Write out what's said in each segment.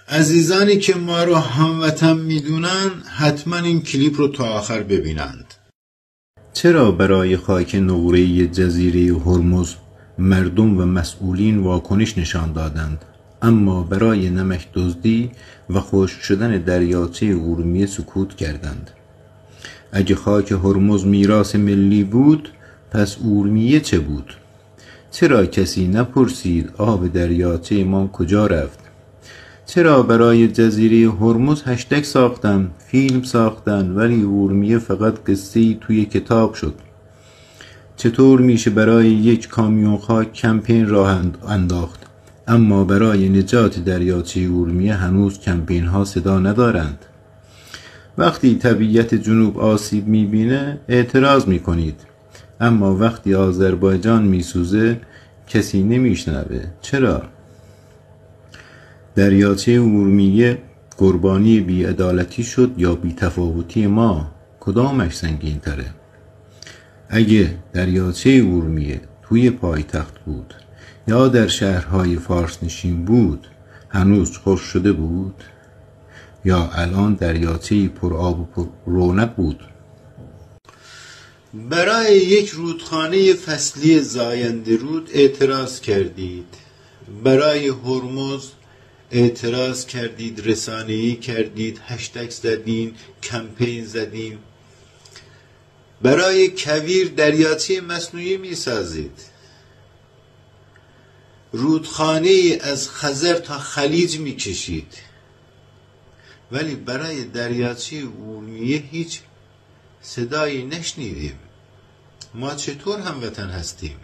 عزیزانی که ما رو هموطن میدونن حتما این کلیپ رو تا آخر ببینند. چرا برای خاک نقره‌ای جزیره هرمز مردم و مسئولین واکنش نشان دادند، اما برای نمک دزدی و خشک شدن دریاچه ارومیه سکوت کردند؟ اگه خاک هرمز میراث ملی بود، پس ارومیه چه بود؟ چرا کسی نپرسید آب دریاچه ما کجا رفت؟ چرا برای جزیره هرمز هشتگ ساختن، فیلم ساختن، ولی ارومیه فقط قصه‌ای توی کتاب شد؟ چطور میشه برای یک کامیون خاک کمپین راه انداخت، اما برای نجات دریاچه ارومیه هنوز کمپین ها صدا ندارند؟ وقتی طبیعت جنوب آسیب میبینه اعتراض میکنید، اما وقتی آذربایجان میسوزه کسی نمیشنوه. چرا؟ دریاچه ارومیه قربانی بی‌عدالتی شد یا بی‌تفاوتی ما؟ کدامش سنگین تره؟ اگه دریاچه ارومیه توی پایتخت بود یا در شهرهای فارس نشین بود، هنوز خشک شده بود؟ یا الان دریاچه پر آب و پر رونق بود؟ برای یک رودخانه فصلی زاینده رود اعتراض کردید، برای هرمز اعتراض کردید، رسانه‌ای کردید، هشتگ زدین، کمپین زدین. برای کویر دریاچه مصنوعی می سازید، رودخانه از خزر تا خلیج می کشید، ولی برای دریاچه ارومیه هیچ صدایی نشنیدیم. ما چطور هموطن هستیم؟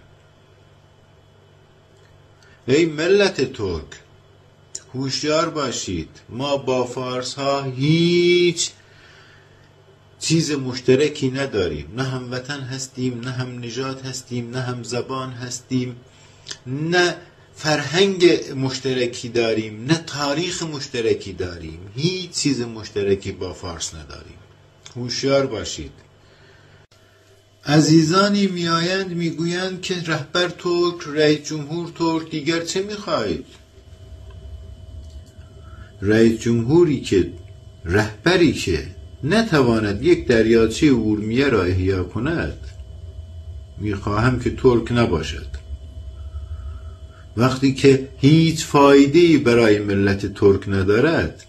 ای ملت ترک، هوشیار باشید. ما با فارس ها هیچ چیز مشترکی نداریم، نه هموطن هستیم، نه هم نژاد هستیم، نه هم زبان هستیم، نه فرهنگ مشترکی داریم، نه تاریخ مشترکی داریم، هیچ چیز مشترکی با فارس نداریم. هوشیار باشید. عزیزانی میآیند میگویند که رهبر ترک، رئیس جمهور ترک، دیگر چه میخواهید؟ رئیس جمهوری که، رهبری که نتواند یک دریاچه ارومیه را احیا کند، میخواهم که ترک نباشد. وقتی که هیچ فایده‌ای برای ملت ترک ندارد،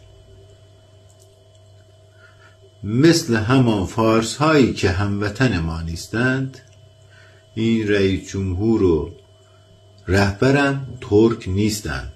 مثل همان فارس هایی که هموطن ما نیستند، این رئیس جمهور و رهبرم ترک نیستند.